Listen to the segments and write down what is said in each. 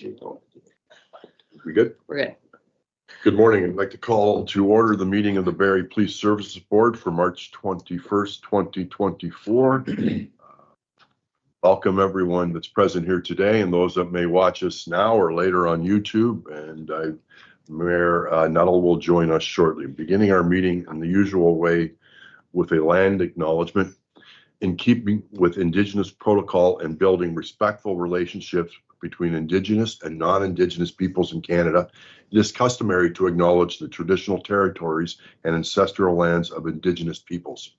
We good? We're good. Good morning. I'd like to call to order the meeting of the Barrie Police Services Board for March 21st, 2024. Welcome everyone that's present here today and those that may watch us now or later on YouTube. And Mayor Nuttall will join us shortly. Beginning our meeting in the usual way with a land acknowledgement. In keeping with Indigenous protocol and building respectful relationships between Indigenous and non-Indigenous peoples in Canada, it is customary to acknowledge the traditional territories and ancestral lands of Indigenous peoples.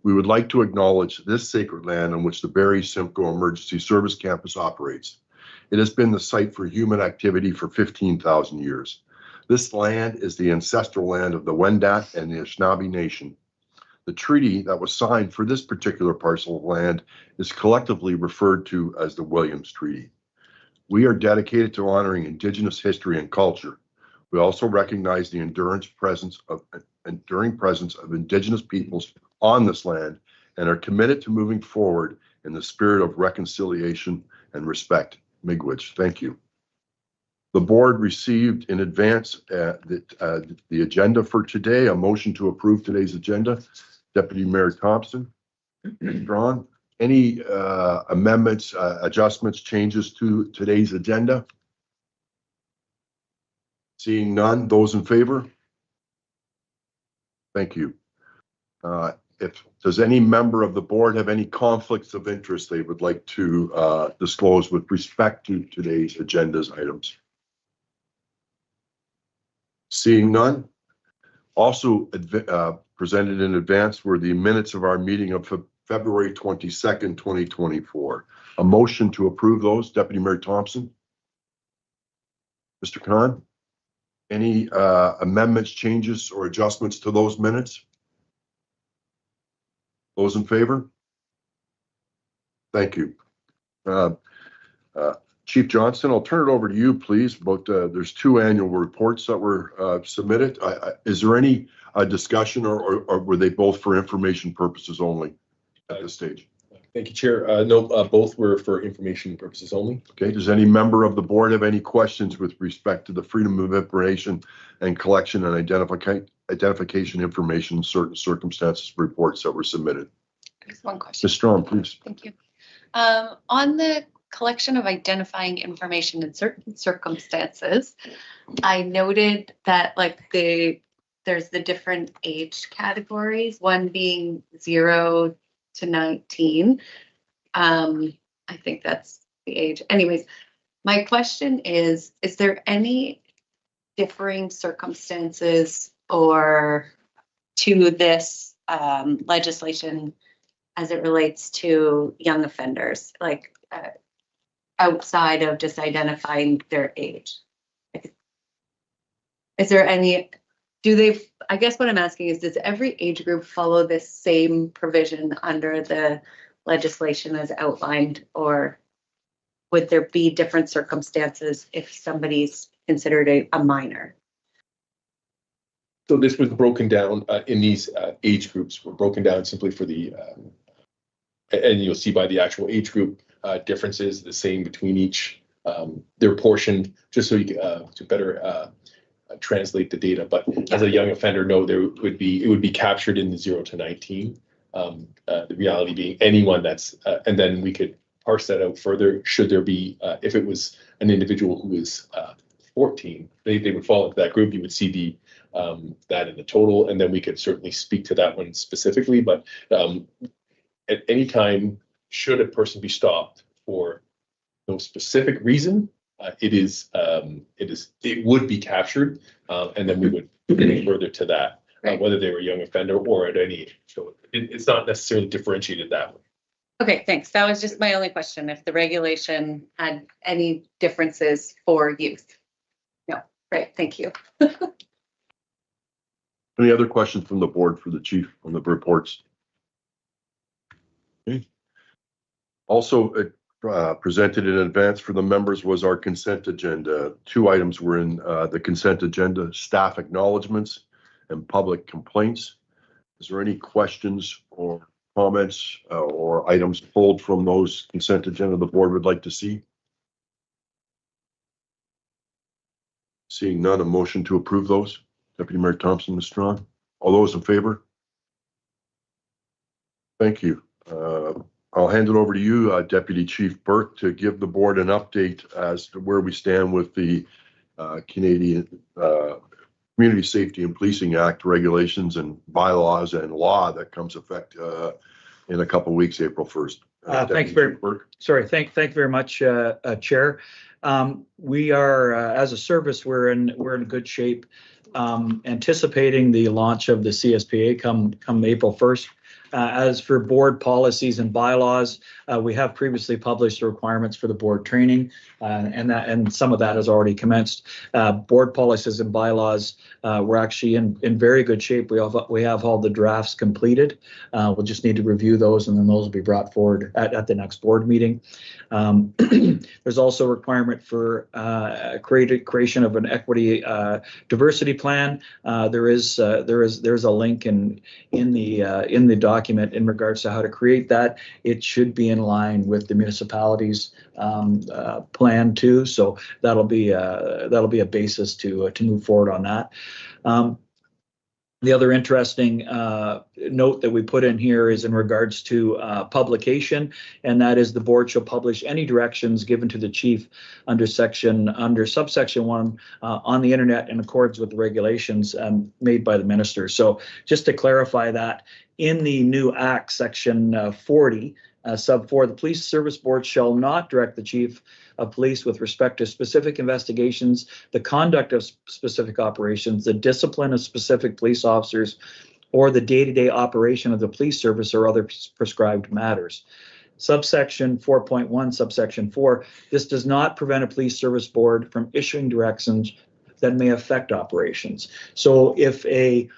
We would like to acknowledge this sacred land on which the Barrie Simcoe Emergency Service Campus operates. It has been the site for human activity for 15,000 years. This land is the ancestral land of the Wendat and the Anishinaabe Nation. The treaty that was signed for this particular parcel of land is collectively referred to as the Williams Treaty. We are dedicated to honoring Indigenous history and culture. We also recognize the enduring presence of Indigenous peoples on this land and are committed to moving forward in the spirit of reconciliation and respect. Miigwech, thank you. The board received in advance the agenda for today, a motion to approve today's agenda. Deputy Mayor Thompson, Ron, any amendments, adjustments, changes to today's agenda? Seeing none, those in favor? Thank you. Does any member of the board have any conflicts of interest they would like to disclose with respect to today's agenda's items? Seeing none. Also presented in advance were the minutes of our meeting of February 22nd, 2024. A motion to approve those, Deputy Mayor Thompson. Mr. Khan, any amendments, changes, or adjustments to those minutes? Those in favor? Thank you. Chief Johnston, I'll turn it over to you, please. About there's two annual reports that were submitted. Is there any discussion, or were they both for information purposes only at this stage? Thank you, Chair. No, both were for information purposes only. Okay. Does any member of the board have any questions with respect to the freedom of information and collection and identification information in certain circumstances reports that were submitted? There's one question. Ms. Strong, please. Thank you. On the collection of identifying information in certain circumstances, I noted that there's the different age categories, one being 0 to 19. I think that's the age. Anyways, my question is there any differing circumstances or to this legislation as it relates to young offenders, like outside of just identifying their age? Is there any, I guess what I'm asking is, does every age group follow this same provision under the legislation as outlined, or would there be different circumstances if somebody's considered a minor? So this was broken down in these age groups were broken down simply for the, and you'll see by the actual age group differences, the same between each. They're portioned just so you can to better translate the data. But as a young offender, no, it would be captured in the 0 to 19. The reality being anyone that's, and then we could parse that out further. Should there be, if it was an individual who is 14, they would fall into that group. You would see the that in the total, and then we could certainly speak to that one specifically. But at any time, should a person be stopped for no specific reason, it would be captured, and then we would go further to that, whether they were a young offender or at any age. So it's not necessarily differentiated that way. Okay, thanks. That was just my only question. If the regulation had any differences for youth. No, right. Thank you. Any other questions from the board for the chief on the reports? Okay. Also presented in advance for the members was our consent agenda. Two items were in the consent agenda: staff acknowledgements and public complaints. Is there any questions or comments or items pulled from those consent agenda the board would like to see? Seeing none, a motion to approve those. Deputy Mayor Thompson, Ms. Strong. All those in favor? Thank you. I'll hand it over to you, Deputy Chief Burke, to give the board an update as to where we stand with the Canadian Community Safety and Policing Act regulations and bylaws and law that comes effect in a couple of weeks, April 1st. Thank you very much. Sorry, thank you very much, Chair. We are, as a service, we're in good shape, anticipating the launch of the CSPA come April 1st. As for board policies and bylaws, we have previously published the requirements for the board training, and some of that has already commenced. Board policies and bylaws, we're actually in very good shape. We have all the drafts completed. We'll just need to review those, and then those will be brought forward at the next board meeting. There's also a requirement for creation of an equity diversity plan. There's a link in the document in regards to how to create that. It should be in line with the municipality's plan too. So that'll be a basis to move forward on that. The other interesting note that we put in here is in regards to publication, and that is the board shall publish any directions given to the chief under subsection 1 on the internet in accordance with the regulations made by the minister. So just to clarify that, in the new Act, section 40, sub 4, the police service board shall not direct the chief of police with respect to specific investigations, the conduct of specific operations, the discipline of specific police officers, or the day-to-day operation of the police service or other prescribed matters. Subsection 4.1, subsection 4, this does not prevent a police service board from issuing directions that may affect operations. So if a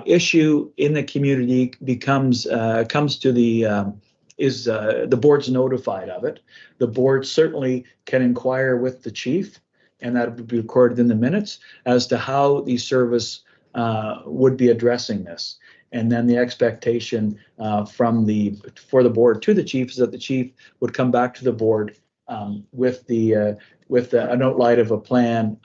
issue in the community comes to the board's notified of it, the board certainly can inquire with the chief, and that would be recorded in the minutes as to how the service would be addressing this. And then the expectation for the board to the chief is that the chief would come back to the board with an outline of a plan,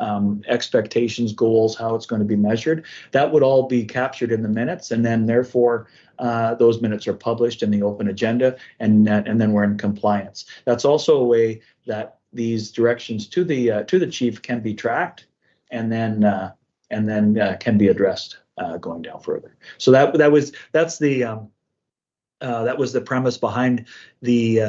expectations, goals, how it's going to be measured. That would all be captured in the minutes, and then therefore those minutes are published in the open agenda, and then we're in compliance. That's also a way that these directions to the chief can be tracked, and then can be addressed going down further. So that was the premise behind the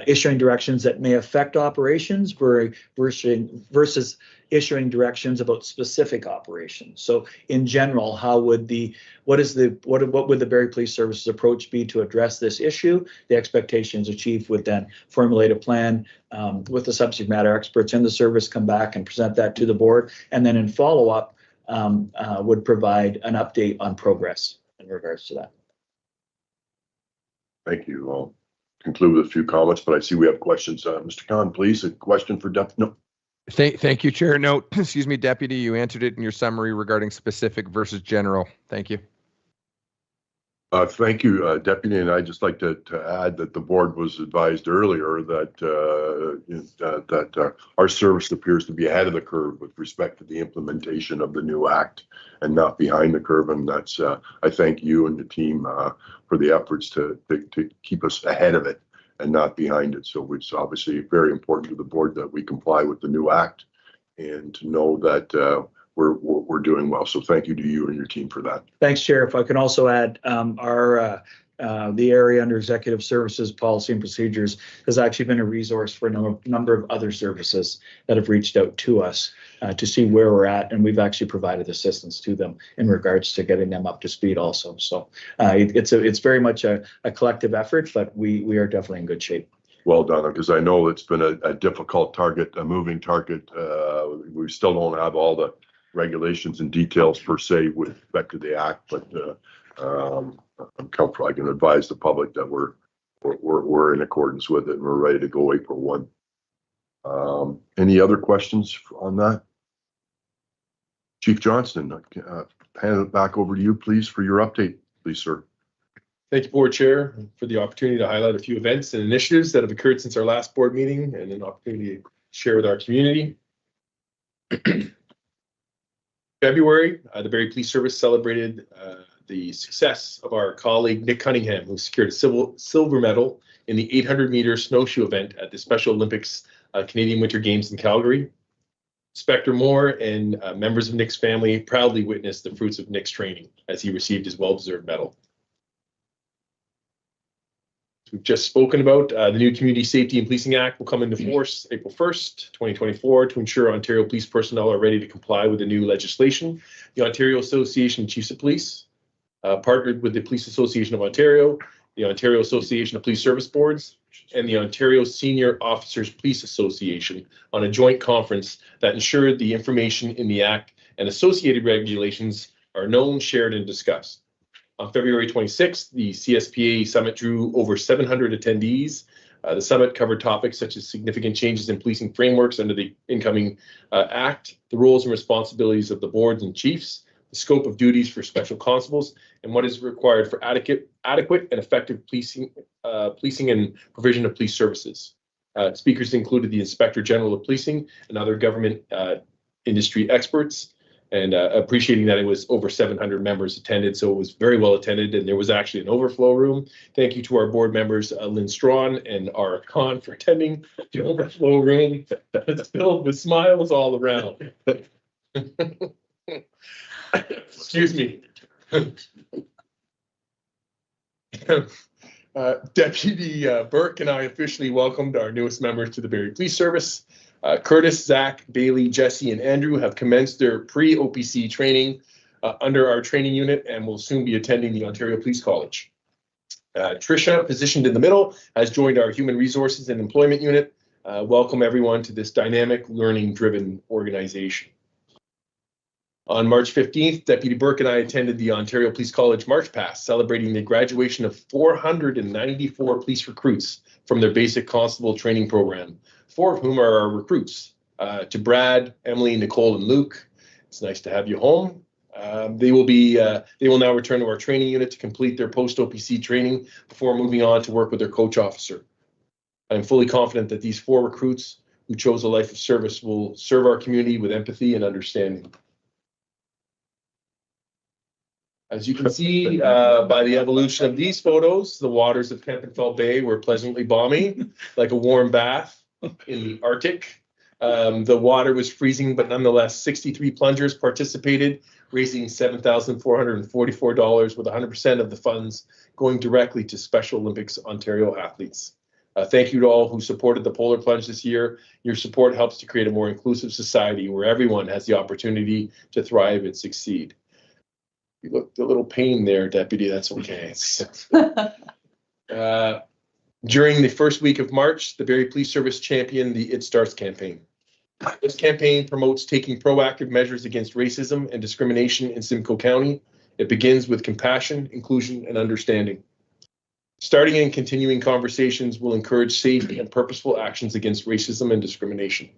issuing directions that may affect operations versus issuing directions about specific operations. So in general, what would the Barrie Police Services approach be to address this issue? The expectations the chief would then formulate a plan with the subject matter experts in the service, come back and present that to the board, and then in follow-up would provide an update on progress in regards to that. Thank you. I'll conclude with a few comments, but I see we have questions. Mr. Khan, please, a question for Deputy. No. Thank you, Chair. No, excuse me, Deputy, you answered it in your summary regarding specific versus general. Thank you. Thank you, Deputy, and I'd just like to add that the board was advised earlier that our service appears to be ahead of the curve with respect to the implementation of the new act and not behind the curve, and that's I thank you and the team for the efforts to keep us ahead of it and not behind it. So it's obviously very important to the board that we comply with the new act and to know that we're doing well. So thank you to you and your team for that. Thanks, Chair. If I can also add, the area under Executive Services, Policy and Procedures has actually been a resource for a number of other services that have reached out to us to see where we're at, and we've actually provided assistance to them in regards to getting them up to speed also. So it's very much a collective effort, but we are definitely in good shape. Well done, because I know it's been a difficult target, a moving target. We still don't have all the regulations and details per se with respect to the act, but I'm comfortable. I can advise the public that we're in accordance with it and we're ready to go April 1. Any other questions on that? Chief Johnston, hand it back over to you, please, for your update, please, sir. Thank you, Board Chair, for the opportunity to highlight a few events and initiatives that have occurred since our last board meeting and an opportunity to share with our community. February, the Barrie Police Service celebrated the success of our colleague Nick Cunningham, who secured a silver medal in the 800-meter snowshoe event at the Special Olympics Canadian Winter Games in Calgary. Inspector Moore and members of Nick's family proudly witnessed the fruits of Nick's training as he received his well-deserved medal. We've just spoken about the new Community Safety and Policing Act will come into force April 1st, 2024 to ensure Ontario police personnel are ready to comply with the new legislation. The Ontario Association of Chiefs of Police partnered with the Police Association of Ontario, the Ontario Association of Police Service Boards, and the Ontario Senior Officers Police Association on a joint conference that ensured the information in the Act and associated regulations are known, shared, and discussed. On February 26th, the CSPA Summit drew over 700 attendees. The summit covered topics such as significant changes in policing frameworks under the incoming Act, the roles and responsibilities of the boards and chiefs, the scope of duties for special constables, and what is required for adequate and effective policing and provision of police services. Speakers included the Inspector General of Policing and other government industry experts, and appreciating that it was over 700 members attended, so it was very well attended, and there was actually an overflow room. Thank you to our board members, Lynn Strawn and Ara Khan, for attending the overflow room that's filled with smiles all around. Excuse me. Deputy Burke and I officially welcomed our newest members to the Barrie Police Service. Curtis, Zach, Bailey, Jesse, and Andrew have commenced their pre-OPC training under our training unit and will soon be attending the Ontario Police College. Tricia, positioned in the middle, has joined our Human Resources and Employment unit. Welcome everyone to this dynamic, learning-driven organization. On March 15th, Deputy Burke and I attended the Ontario Police College March Past, celebrating the graduation of 494 police recruits from their basic constable training program, 4 of whom are our recruits. To Brad, Emily, Nicole, and Luke, it's nice to have you home. They will now return to our training unit to complete their post-OPC training before moving on to work with their coach officer. I'm fully confident that these 4 recruits who chose a life of service will serve our community with empathy and understanding. As you can see by the evolution of these photos, the waters of Kempenfelt Bay were pleasantly balmy, like a warm bath in the Arctic. The water was freezing, but nonetheless, 63 plungers participated, raising $7,444 with 100% of the funds going directly to Special Olympics Ontario athletes. Thank you to all who supported the Polar Plunge this year. Your support helps to create a more inclusive society where everyone has the opportunity to thrive and succeed. You looked a little pain there, Deputy. That's okay. During the first week of March, the Barrie Police Service championed the It Starts campaign. This campaign promotes taking proactive measures against racism and discrimination in Simcoe County. It begins with compassion, inclusion, and understanding. Starting and continuing conversations will encourage safe and purposeful actions against racism and discrimination.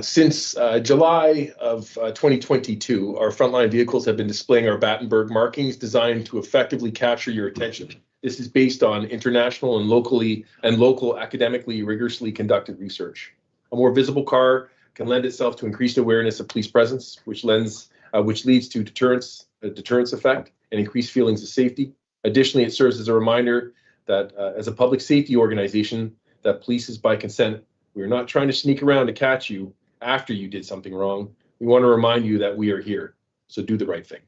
Since July of 2022, our frontline vehicles have been displaying our Battenburg markings designed to effectively capture your attention. This is based on international and local academically rigorously conducted research. A more visible car can lend itself to increased awareness of police presence, which leads to a deterrence effect and increased feelings of safety. Additionally, it serves as a reminder that as a public safety organization, that police is by consent. We are not trying to sneak around to catch you after you did something wrong. We want to remind you that we are here, so do the right thing.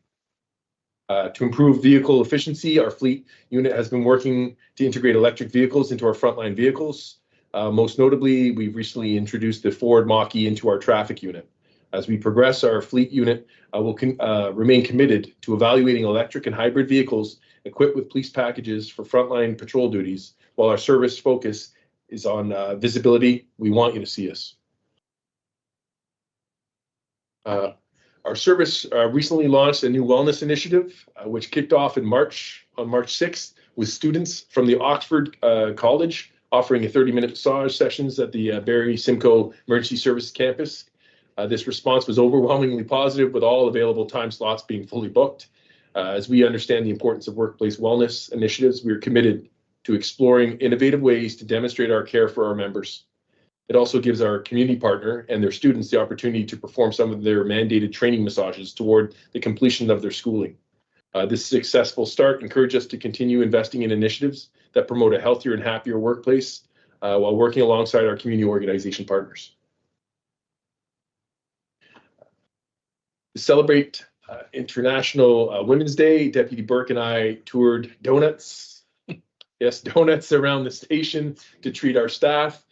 To improve vehicle efficiency, our fleet unit has been working to integrate electric vehicles into our frontline vehicles. Most notably, we've recently introduced the Ford Mach-E into our traffic unit. As we progress, our fleet unit will remain committed to evaluating electric and hybrid vehicles equipped with police packages for frontline patrol duties, while our service focus is on visibility. We want you to see us. Our service recently launched a new wellness initiative, which kicked off on March 6th with students from the Oxford College offering a 30-minute massage sessions at the Barrie Simcoe Emergency Services campus. This response was overwhelmingly positive, with all available time slots being fully booked. As we understand the importance of workplace wellness initiatives, we are committed to exploring innovative ways to demonstrate our care for our members. It also gives our community partner and their students the opportunity to perform some of their mandated training massages toward the completion of their schooling. This successful start encouraged us to continue investing in initiatives that promote a healthier and happier workplace while working alongside our community organization partners. To celebrate International Women's Day, Deputy Burke and I toured donuts. Yes, donuts around the station to treat our staff.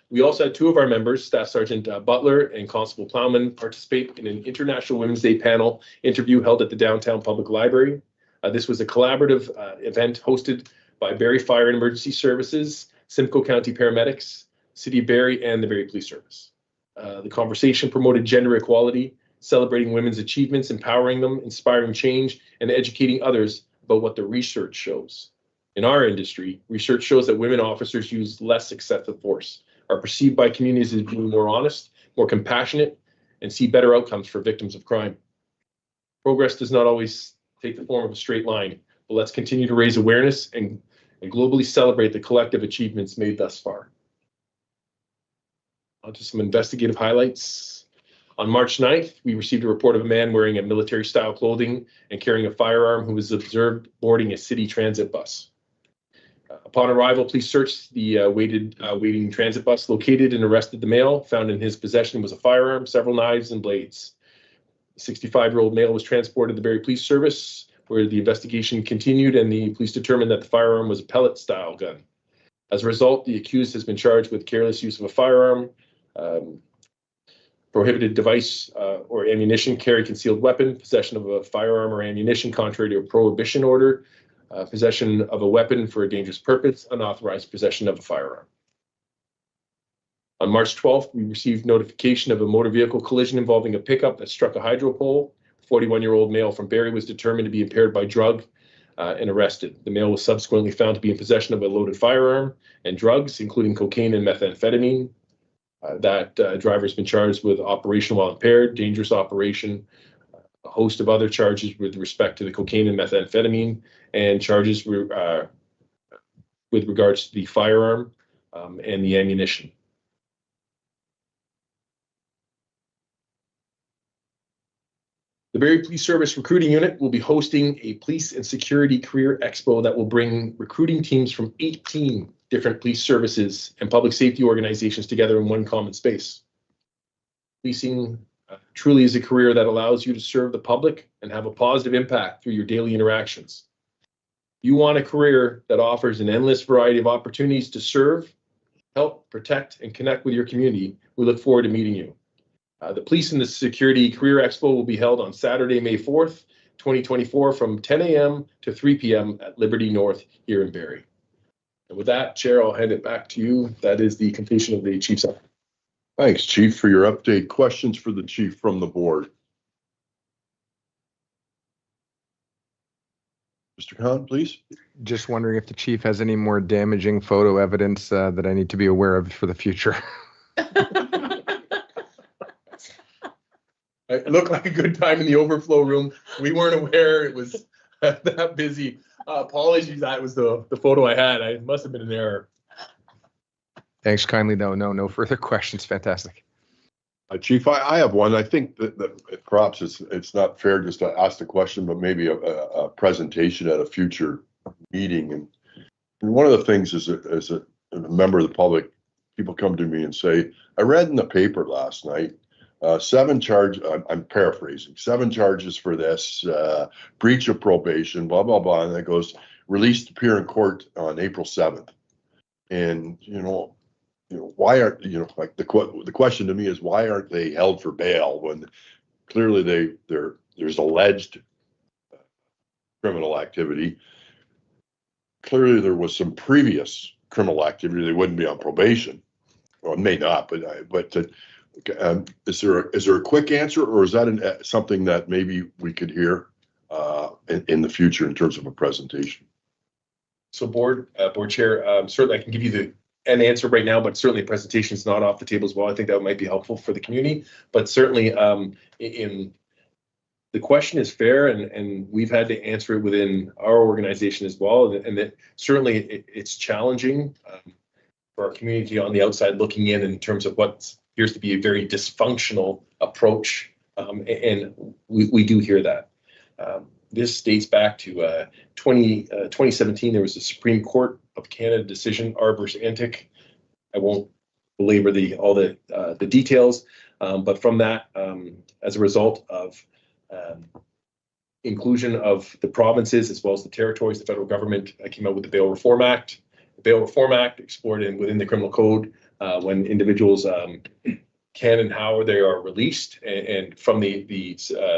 We also had two of our members, Staff Sergeant Butler and Constable Plowman, participate in an International Women's Day panel interview held at the Downtown Public Library. This was a collaborative event hosted by Barrie Fire and Emergency Services, Simcoe County Paramedics, City of Barrie, and the Barrie Police Service. The conversation promoted gender equality, celebrating women's achievements, empowering them, inspiring change, and educating others about what the research shows. In our industry, research shows that women officers use less excessive force, are perceived by communities as being more honest, more compassionate, and see better outcomes for victims of crime. Progress does not always take the form of a straight line, but let's continue to raise awareness and globally celebrate the collective achievements made thus far. On to some investigative highlights. On March 9th, we received a report of a man wearing a military-style clothing and carrying a firearm who was observed boarding a city transit bus. Upon arrival, police searched the waiting transit bus, located and arrested the male. Found in his possession was a firearm, several knives, and blades. The 65-year-old male was transported to the Barrie Police Service, where the investigation continued, and the police determined that the firearm was a pellet-style gun. As a result, the accused has been charged with careless use of a firearm, prohibited device or ammunition, carry concealed weapon, possession of a firearm or ammunition contrary to a prohibition order, possession of a weapon for a dangerous purpose, unauthorized possession of a firearm. On March 12th, we received notification of a motor vehicle collision involving a pickup that struck a hydro pole. A 41-year-old male from Barrie was determined to be impaired by drug and arrested. The male was subsequently found to be in possession of a loaded firearm and drugs, including cocaine and methamphetamine. That driver has been charged with operation while impaired, dangerous operation, a host of other charges with respect to the cocaine and methamphetamine, and charges with regards to the firearm and the ammunition. The Barrie Police Service Recruiting Unit will be hosting a Police and Security Career Expo that will bring recruiting teams from 18 different police services and public safety organizations together in one common space. Policing truly is a career that allows you to serve the public and have a positive impact through your daily interactions. You want a career that offers an endless variety of opportunities to serve, help, protect, and connect with your community. We look forward to meeting you. The Police and the Security Career Expo will be held on Saturday, May 4th, 2024 from 10 a.m. to 3 p.m. at Liberty North here in Barrie. And with that, Chair, I'll hand it back to you. That is the completion of the Chief's update. Thanks, Chief, for your update. Questions for the Chief from the board? Mr. Khan, please. Just wondering if the chief has any more damaging photo evidence that I need to be aware of for the future. It looked like a good time in the overflow room. We weren't aware it was that busy. Apologies, that was the photo I had. I must have been an error. Thanks kindly. No further questions. Fantastic. Chief, I have one. I think that perhaps it's not fair just to ask the question, but maybe a presentation at a future meeting. And one of the things as a member of the public, people come to me and say, I read in the paper last night, 7 charges, I'm paraphrasing, 7 charges for this, breach of probation, blah, blah, blah. And it goes, released to appear in court on April 7th. And, why aren't, like the question to me is, why aren't they held for bail when clearly there's alleged criminal activity? Clearly there was some previous criminal activity. They wouldn't be on probation, or it may not, but is there a quick answer, or is that something that maybe we could hear in the future in terms of a presentation? So board chair, certainly I can give you an answer right now, but certainly a presentation is not off the table as well. I think that might be helpful for the community, but certainly the question is fair, and we've had to answer it within our organization as well. And that certainly it's challenging. our community on the outside looking in terms of what appears to be a very dysfunctional approach. And we do hear that. This dates back to 2017. There was a Supreme Court of Canada decision, Arbors Antic. I won't belabor all the details, but from that, as a result of inclusion of the provinces as well as the territories, the federal government came out with the Bail Reform Act. The Bail Reform Act explored within the criminal code when individuals can and how they are released, and from the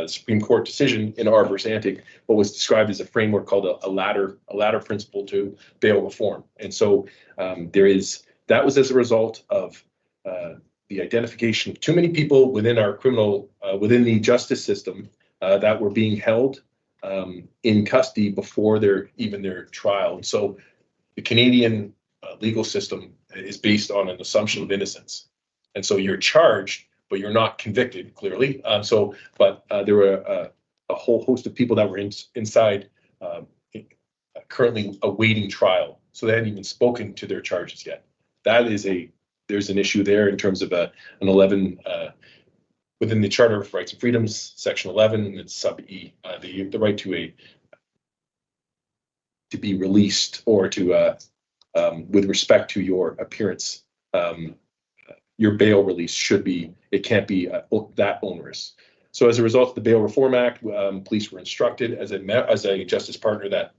Supreme Court decision in Arbors Antic, what was described as a framework called a ladder principle to bail reform. And so that was as a result of the identification of too many people within our within the justice system that were being held in custody before their trial. And so the Canadian legal system is based on an assumption of innocence. And so you're charged, but you're not convicted, clearly. But there were a whole host of people that were inside currently awaiting trial. So they hadn't even spoken to their charges yet. There's an issue there in terms of an 11, within the Charter of Rights and Freedoms, Section 11, and it's sub E, the right to be released or to, with respect to your appearance, your bail release it can't be that onerous. So as a result of the Bail Reform Act, police were instructed as a justice partner that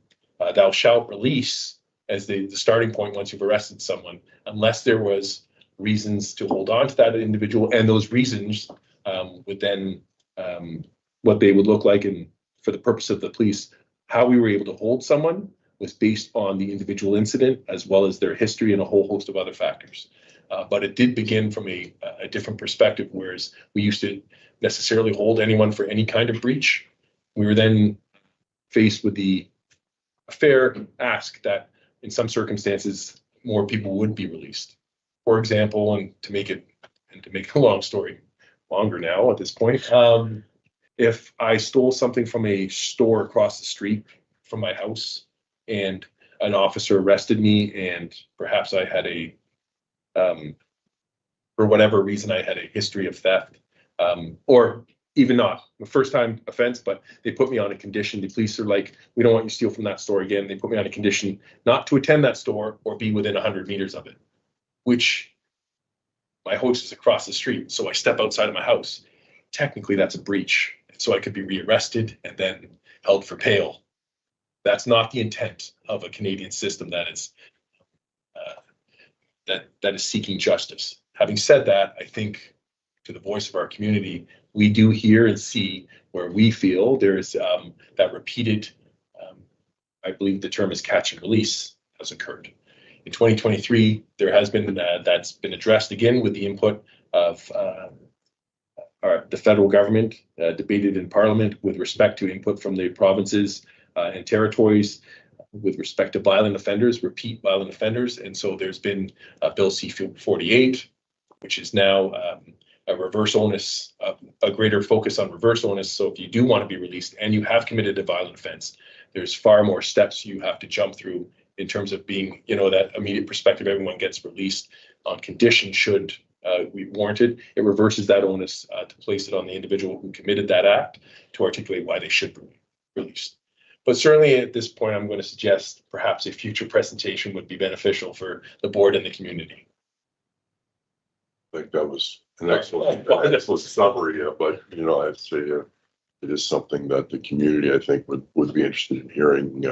thou shalt release as the starting point once you've arrested someone, unless there was reasons to hold on to that individual, and those reasons would then what they would look like, and for the purpose of the police, how we were able to hold someone was based on the individual incident as well as their history and a whole host of other factors. But it did begin from a different perspective, whereas we used to necessarily hold anyone for any kind of breach. We were then faced with the fair ask that in some circumstances, more people would be released. For example, and to make a long story longer now at this point, if I stole something from a store across the street from my house and an officer arrested me, and perhaps I had for whatever reason, I had a history of theft, or even not the first time offense, but they put me on a condition. The police are like, we don't want you to steal from that store again. They put me on a condition not to attend that store or be within 100 meters of it, which my house is across the street. So I step outside of my house. Technically, that's a breach. So I could be rearrested and then held for bail. That's not the intent of a Canadian system that is seeking justice. Having said that, I think to the voice of our community, we do hear and see where we feel there is that repeated, I believe the term is catch and release, has occurred. In 2023, there has been that's been addressed again with the input of the federal government, debated in Parliament with respect to input from the provinces and territories with respect to violent offenders, repeat violent offenders. And so there's been Bill C-48, which is now a reverse onus, a greater focus on reverse onus. So if you do want to be released and you have committed a violent offense, there's far more steps you have to jump through in terms of being, that immediate perspective, everyone gets released on condition should be warranted. It reverses that onus to place it on the individual who committed that act to articulate why they should be released. But certainly at this point, I'm going to suggest perhaps a future presentation would be beneficial for the board and the community. I think that was an excellent summary, but I'd say it is something that the community, I think, would be interested in hearing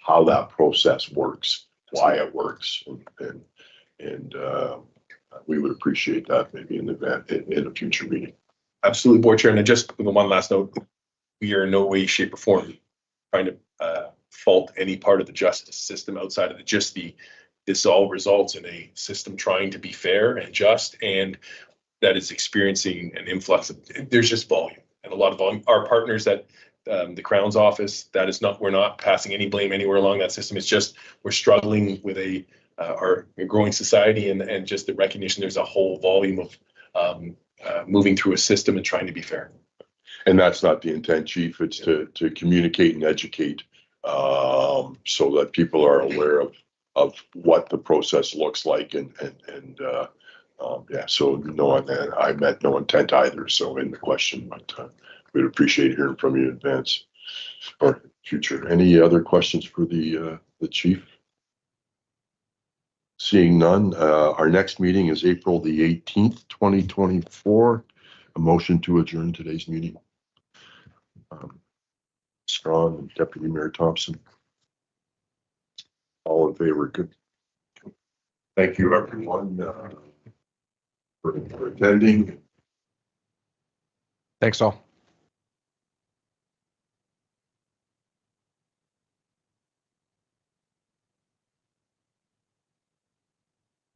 how that process works, why it works, and we would appreciate that maybe in a future meeting. Absolutely, Board Chair. And just with one last note, we are in no way, shape, or form trying to fault any part of the justice system outside of this all results in a system trying to be fair and just, and that is experiencing an influx of, there's just volume and a lot of volume. Our partners at the Crown's office, we're not passing any blame anywhere along that system. It's just, we're struggling with our growing society and just the recognition there's a whole volume of moving through a system and trying to be fair. And that's not the intent, Chief. It's to communicate and educate so that people are aware of what the process looks like yeah, so no, I meant no intent either, so in the question, but we'd appreciate hearing from you in advance or future. Any other questions for the chief? Seeing none, our next meeting is April the 18th, 2024. A motion to adjourn today's meeting. Strong and Deputy Mayor Thompson. All in favor, good. Thank you, everyone, for attending. Thanks all.